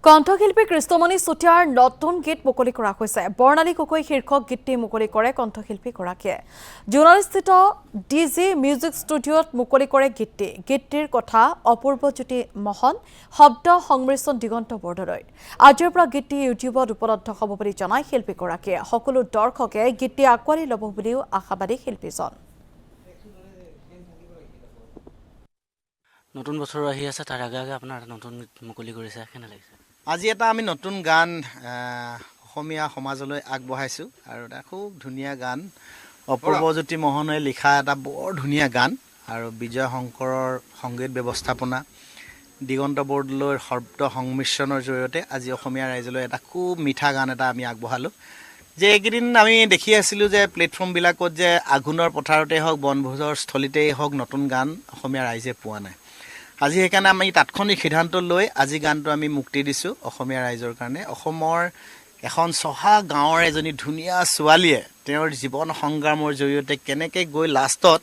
কণ্ঠশিল্পী কৃষ্ণমণি চুতীয়াৰ নতুন গীত মুকলি কৰা হৈছে। বৰ্ণালী গগৈ শীৰ্ষক গীতটি মুকলি কৰে কণ্ঠশিল্পীগৰাকীয়ে। জোনালস্থিত ডিজি মিউজিক ষ্টুডিঅ'ত মুকলি কৰে গীতটি। গীতটিৰ কথা অপূৰ্বজ্যোতি মহন, শব্দ সংমিশ্ৰণ দিগন্ত বৰদলৈ। আজিৰ পৰা গীতটি ইউটিউবত উপলব্ধ হ'ব বুলি জনায় শিল্পীগৰাকীয়ে। সকলো দৰ্শকে গীতটি আঁকোৱালি ল'ব বুলিও আশাবাদী শিল্পীজন। নতুন বছৰ আহি আছে, তাৰ আগে আগে আপোনাৰ নতুন মুকলি কৰিছে, কেনে লাগিছে? আজি এটা আমি নতুন গান অসমীয়া সমাজলৈ আগবঢ়াইছোঁ আৰু এটা খুব ধুনীয়া গান। অপূৰ্বজ্যোতি মহনে লিখা এটা বৰ ধুনীয়া গান আৰু বিজয় শংকৰৰ সংগীত ব্যৱস্থাপনা, দিগন্ত বৰদলৈৰ শব্দ সংমিশ্ৰণৰ জৰিয়তে আজি অসমীয়া ৰাইজলৈ এটা খুব মিঠা গান এটা আমি আগবঢ়ালোঁ। যে এইকেইদিন আমি দেখি আছিলোঁ যে প্লেটফৰ্মবিলাকত যে আঘোণৰ পথাৰতেই হওক, বনভোজৰ স্থলীতেই হওক, নতুন গান অসমীয়া ৰাইজে পোৱা নাই। আজি সেইকাৰণে আমি তাৎক্ষণিক সিদ্ধান্ত লৈ আজি গানটো আমি মুক্তি দিছোঁ অসমীয়া ৰাইজৰ কাৰণে। অসমৰ এখন চহা গাঁৱৰ এজনী ধুনীয়া ছোৱালীয়ে তেওঁৰ জীৱন সংগ্ৰামৰ জৰিয়তে কেনেকৈ গৈ লাষ্টত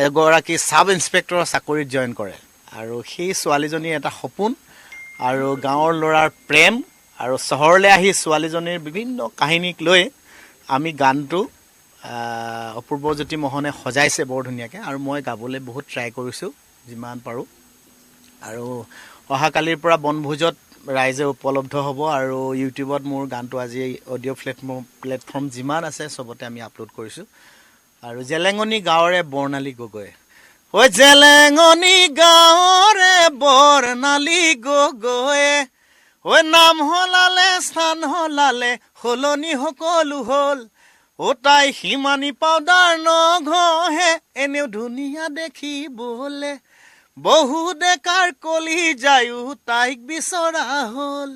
এগৰাকী ছাব ইন্সপেক্টৰৰ চাকৰিত জইন কৰে আৰু সেই ছোৱালীজনীৰ এটা সপোন আৰু গাঁৱৰ ল'ৰাৰ প্ৰেম আৰু চহৰলৈ আহি ছোৱালীজনীৰ বিভিন্ন কাহিনীক লৈ আমি গানটো অপূৰ্বজ্যোতি মহনে সজাইছে বৰ ধুনীয়াকৈ আৰু মই গাবলৈ বহুত ট্ৰাই কৰিছোঁ যিমান পাৰোঁ। আৰু অহাকালিৰ পৰা বনভোজত ৰাইজে উপলব্ধ হ'ব আৰু ইউটিউবত মোৰ গানটো আজি অডিঅ' প্লেটফৰ্ম যিমান আছে চবতে আমি আপলোড কৰিছোঁ। আৰু জেলেঙনি গাঁৱৰে বৰ্ণালী গগৈ, ঐ জেলেঙনি গাঁৱৰে বৰ্ণালী গগৈয়ে, ঐ নাম হলালে স্থান হলালে সলনি সকলো হ'ল, ও তাই সিমানি পাউদাৰ নঘহে এনেও ধুনীয়া দেখিবলে, বহু ডেকাৰ কলি যায়ো তাইক বিচৰা হ'ল।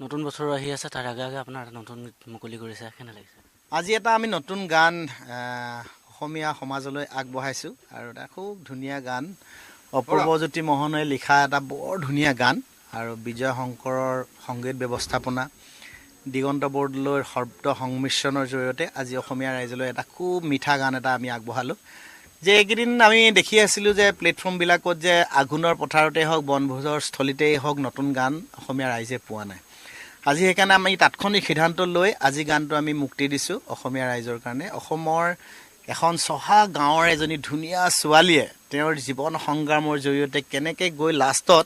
নতুন বছৰ আহি আছে, তাৰ আগে আগে আপোনাৰ নতুন মুকলি কৰিছে, কেনে লাগিছে? আজি এটা আমি নতুন গান অসমীয়া সমাজলৈ আগবঢ়াইছোঁ আৰু এটা খুব ধুনীয়া গান। অপূৰ্বজ্যোতি মহনে লিখা এটা বৰ ধুনীয়া গান আৰু বিজয় শংকৰৰ সংগীত ব্যৱস্থাপনা, দিগন্ত বৰদলৈৰ শব্দ সংমিশ্ৰণৰ জৰিয়তে আজি অসমীয়া ৰাইজলৈ এটা খুব মিঠা গান এটা আমি আগবঢ়ালোঁ। যে এইকেইদিন আমি দেখি আছিলোঁ যে প্লেটফৰ্মবিলাকত যে আঘোণৰ পথাৰতেই হওক, বনভোজৰ স্থলীতেই হওক, নতুন গান অসমীয়া ৰাইজে পোৱা নাই। আজি সেইকাৰণে আমি তাৎক্ষণিক সিদ্ধান্ত লৈ আজি গানটো আমি মুক্তি দিছোঁ অসমীয়া ৰাইজৰ কাৰণে। অসমৰ এখন চহা গাঁৱৰ এজনী ধুনীয়া ছোৱালীয়ে তেওঁৰ জীৱন সংগ্ৰামৰ জৰিয়তে কেনেকৈ গৈ লাষ্টত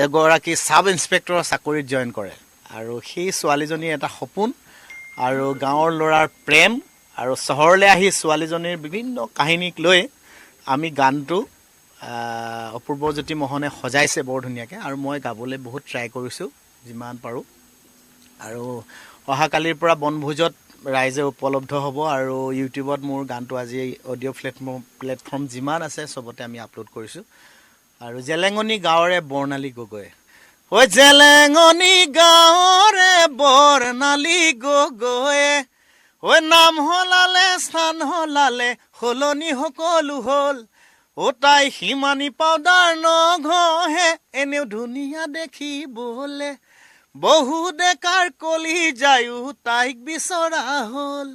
এগৰাকী ছাব ইন্সপেক্টৰৰ চাকৰিত জইন কৰে আৰু সেই ছোৱালীজনীৰ এটা সপোন আৰু গাঁৱৰ ল'ৰাৰ প্ৰেম আৰু চহৰলৈ আহি ছোৱালীজনীৰ বিভিন্ন কাহিনীক লৈ আমি গানটো অপূৰ্বজ্যোতি মহনে সজাইছে বৰ ধুনীয়াকৈ আৰু মই গাবলৈ বহুত ট্ৰাই কৰিছোঁ যিমান পাৰোঁ। আৰু অহাকালিৰ পৰা বনভোজত ৰাইজে উপলব্ধ হ'ব আৰু ইউটিউবত মোৰ গানটো আজি অডিঅ' প্লেটফৰ্ম যিমান আছে চবতে আমি আপলোড কৰিছোঁ। আৰু জেলেঙনি গাঁৱৰে বৰ্ণালী গগৈ, ঐ জেলেঙনি গাঁৱৰে বৰ্ণালী গগৈয়ে, ঐ নাম হলালে স্থান হলালে সলনি সকলো হ'ল, ও তাই সিমানি পাউদাৰ নঘহে এনেও ধুনীয়া দেখিবলে, বহু ডেকাৰ কলি যায়ো তাইক বিচৰা হ'ল।